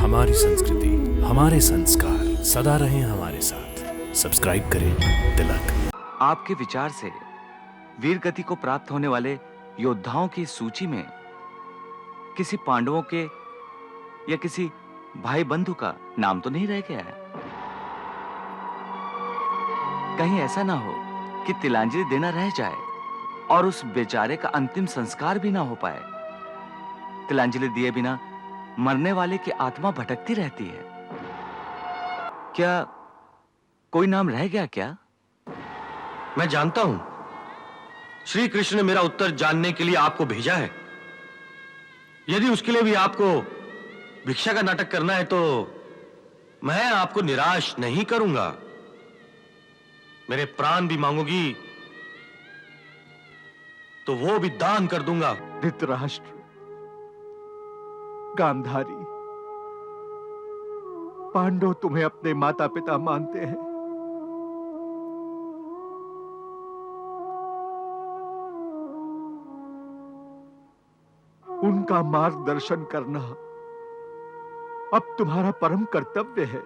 हमारी संस्कृति, हमारे संस्कार सदा रहें हमारे साथ। सब्सक्राइब करें तिलक। आपके विचार से वीर गति को प्राप्त होने वाले योद्धाओं की सूची में किसी पांडवों के या किसी भाई बंधु का नाम तो नहीं रह गया है? कहीं ऐसा ना हो कि तिलांजलि देना रह जाए और उस बेचारे का अंतिम संस्कार भी ना हो पाए। तिलांजलि दिए बिना मरने वाले की आत्मा भटकती रहती है। क्या कोई नाम रह गया क्या? मैं जानता हूं, श्री कृष्ण ने मेरा उत्तर जानने के लिए आपको भेजा है। यदि उसके लिए भी आपको भिक्षा का नाटक करना है तो मैं आपको निराश नहीं करूंगा। मेरे प्राण भी मांगोगी तो वो भी दान कर दूंगा। धृतराष्ट्र, गांधारी, पांडव तुम्हें अपने माता पिता मानते हैं। उनका मार्गदर्शन करना अब तुम्हारा परम कर्तव्य है।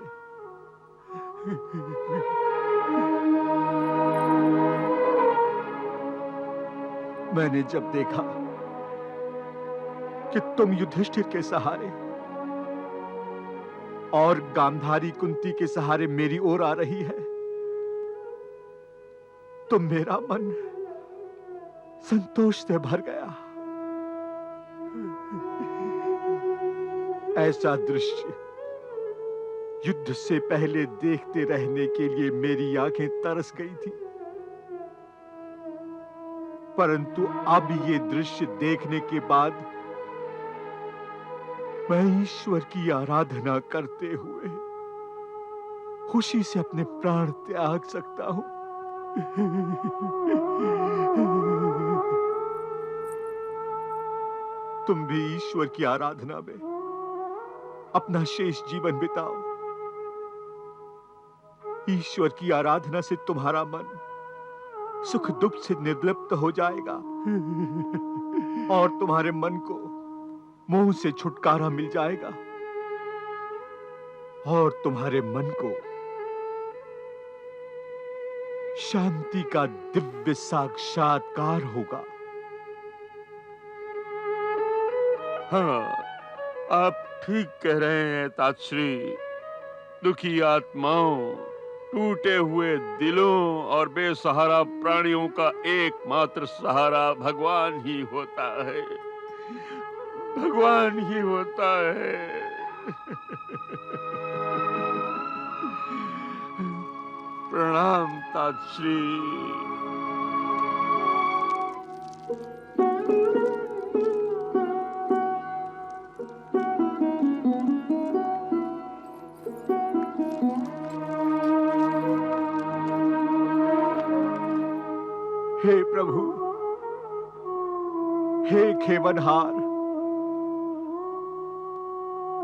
मैंने जब देखा कि तुम युधिष्ठिर के सहारे और गांधारी कुंती के सहारे मेरी ओर आ रही है, तो मेरा मन संतोष से भर गया। ऐसा दृश्य युद्ध से पहले देखते रहने के लिए मेरी आंखें तरस गई थी, परंतु अब ये दृश्य देखने के बाद मैं ईश्वर की आराधना करते हुए खुशी से अपने प्राण त्याग सकता हूं। तुम भी ईश्वर की आराधना में अपना शेष जीवन बिताओ। ईश्वर की आराधना से तुम्हारा मन सुख दुख से निर्लिप्त हो जाएगा और तुम्हारे मन को मोह से छुटकारा मिल जाएगा और तुम्हारे मन को शांति का दिव्य साक्षात्कार होगा। हाँ, आप ठीक कह रहे हैं तातश्री। दुखी आत्माओं, टूटे हुए दिलों और बेसहारा प्राणियों का एकमात्र सहारा भगवान ही होता है। भगवान ही होता है। प्रणाम तातश्री। हे प्रभु, हे खेवनहार,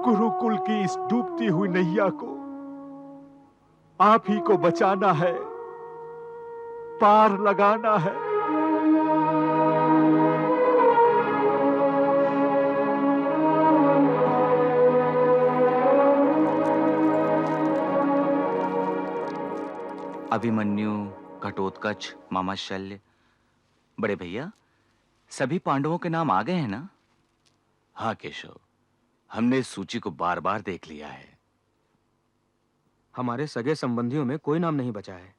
कुरुकुल की इस डूबती हुई नैया को आप ही को बचाना है, पार लगाना है। अभिमन्यु, घटोत्कच, मामा शल्य, बड़े भैया, सभी पांडवों के नाम आ गए हैं ना? हाँ केशव, हमने इस सूची को बार बार देख लिया है। हमारे सगे संबंधियों में कोई नाम नहीं बचा है।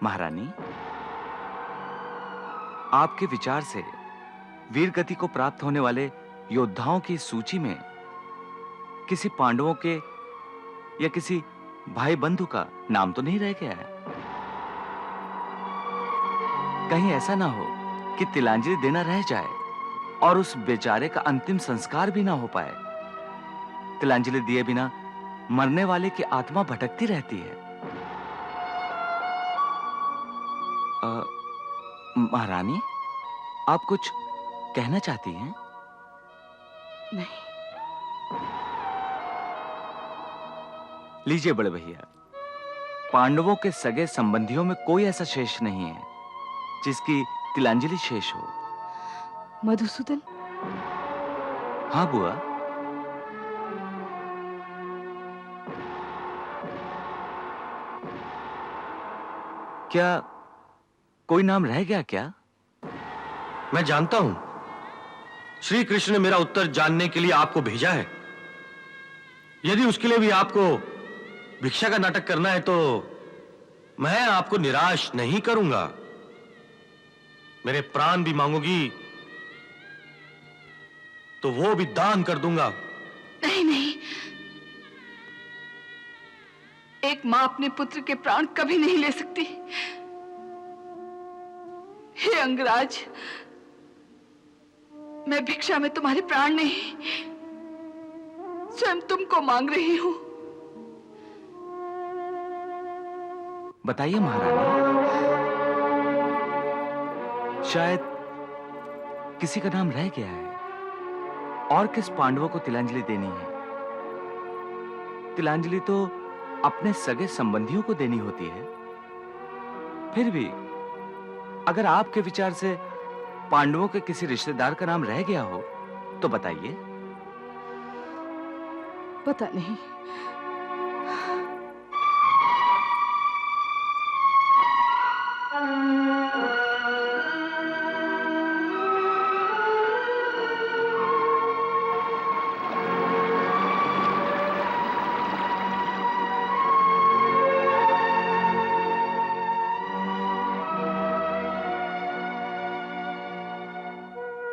महारानी, आपके विचार से वीर गति को प्राप्त होने वाले योद्धाओं की सूची में किसी पांडवों के या किसी भाई बंधु का नाम तो नहीं रह गया है? कहीं ऐसा ना हो कि तिलांजलि देना रह जाए और उस बेचारे का अंतिम संस्कार भी ना हो पाए। तिलांजलि दिए बिना मरने वाले की आत्मा भटकती रहती है। महारानी, आप कुछ कहना चाहती हैं? नहीं। लीजिए बड़े भैया, पांडवों के सगे संबंधियों में कोई ऐसा शेष नहीं है जिसकी तिलांजलि शेष हो। मधुसूदन, हाँ बुआ। क्या कोई नाम रह गया क्या? मैं जानता हूं श्री कृष्ण ने मेरा उत्तर जानने के लिए आपको भेजा है। यदि उसके लिए भी आपको भिक्षा का नाटक करना है तो मैं आपको निराश नहीं करूंगा। मेरे प्राण भी मांगोगी तो वो भी दान कर दूंगा। नहीं नहीं, एक मां अपने पुत्र के प्राण कभी नहीं ले सकती। हे अंगराज, मैं भिक्षा में तुम्हारे प्राण नहीं, स्वयं तुमको मांग रही हूं। बताइए महारानी, शायद किसी का नाम रह गया है। और किस पांडवों को तिलांजलि देनी है? तिलांजलि तो अपने सगे संबंधियों को देनी होती है। फिर भी अगर आपके विचार से पांडवों के किसी रिश्तेदार का नाम रह गया हो तो बताइए। पता नहीं।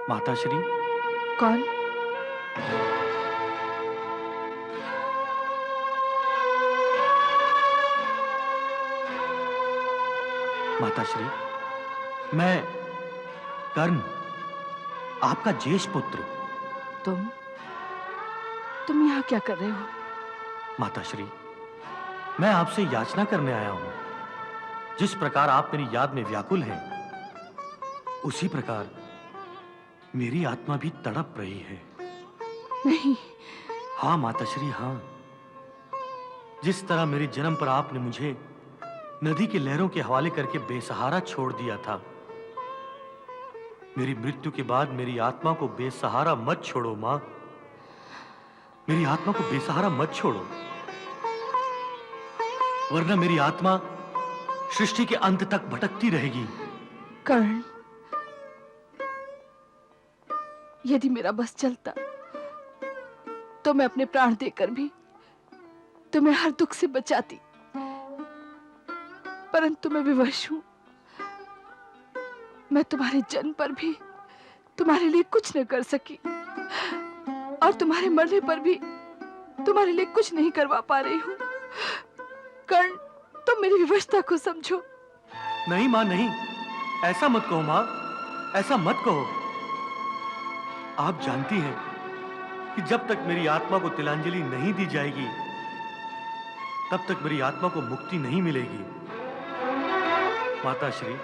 माताश्री, कौन? माताश्री, मैं कर्ण, आपका ज्येष्ठ पुत्र। तुम यहाँ क्या कर रहे हो? माताश्री, मैं आपसे याचना करने आया हूं। जिस प्रकार आप मेरी याद में व्याकुल हैं, उसी प्रकार मेरी आत्मा भी तड़प रही है। नहीं। हाँ माताश्री, हाँ। जिस तरह मेरे जन्म पर आपने मुझे नदी की लहरों के हवाले करके बेसहारा छोड़ दिया था, मेरी मृत्यु के बाद मेरी आत्मा को बेसहारा मत छोड़ो मां। मेरी आत्मा को बेसहारा मत छोड़ो, वरना मेरी आत्मा सृष्टि के अंत तक भटकती रहेगी। कर्ण, यदि मेरा बस चलता तो मैं अपने प्राण देकर भी तुम्हें हर दुख से बचाती, परंतु मैं विवश हूं। मैं तुम्हारे जन्म पर भी तुम्हारे लिए कुछ न कर सकी और तुम्हारे मरने पर भी तुम्हारे लिए कुछ नहीं करवा पा रही हूं। कर्ण, तुम मेरी विवशता को समझो। नहीं मां, नहीं, ऐसा मत कहो मां, ऐसा मत कहो। आप जानती हैं कि जब तक मेरी आत्मा को तिलांजलि नहीं दी जाएगी, तब तक मेरी आत्मा को मुक्ति नहीं मिलेगी। माताश्री,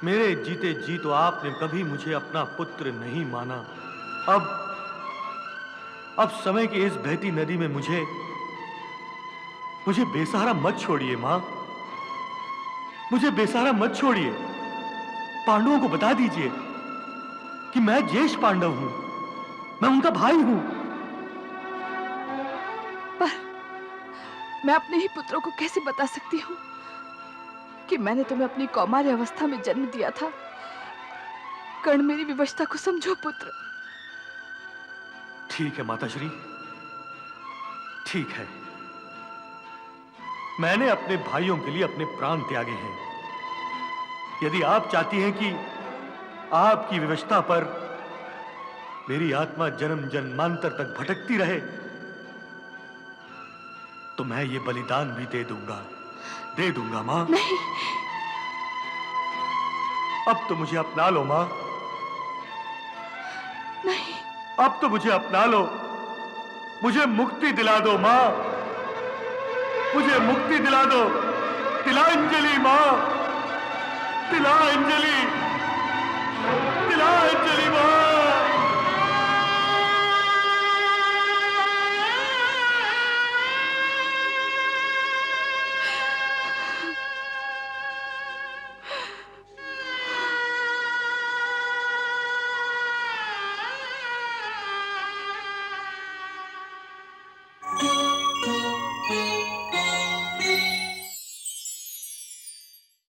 मेरे जीते जी तो आपने कभी मुझे अपना पुत्र नहीं माना। अब समय की इस बहती नदी में मुझे बेसहारा मत छोड़िए मां, मुझे बेसहारा मत छोड़िए। पांडवों को बता दीजिए कि मैं ज्येष्ठ पांडव हूं, मैं उनका भाई हूं। पर मैं अपने ही पुत्रों को कैसे बता सकती हूँ कि मैंने तुम्हें अपनी कौमार्य अवस्था में जन्म दिया था? कर्ण, मेरी विवशता को समझो पुत्र। ठीक है माताश्री, ठीक है। मैंने अपने भाइयों के लिए अपने प्राण त्यागे हैं। यदि आप चाहती हैं कि आपकी विवशता पर मेरी आत्मा जन्म जन्मांतर तक भटकती रहे, तो मैं ये बलिदान भी दे दूंगा मां। नहीं। अब तो मुझे अपना लो मां, नहीं। अब तो मुझे अपना लो, मुझे मुक्ति दिला दो मां, मुझे मुक्ति दिला दो। तिलांजलि मां, तिलांजलि, तिलांजलि।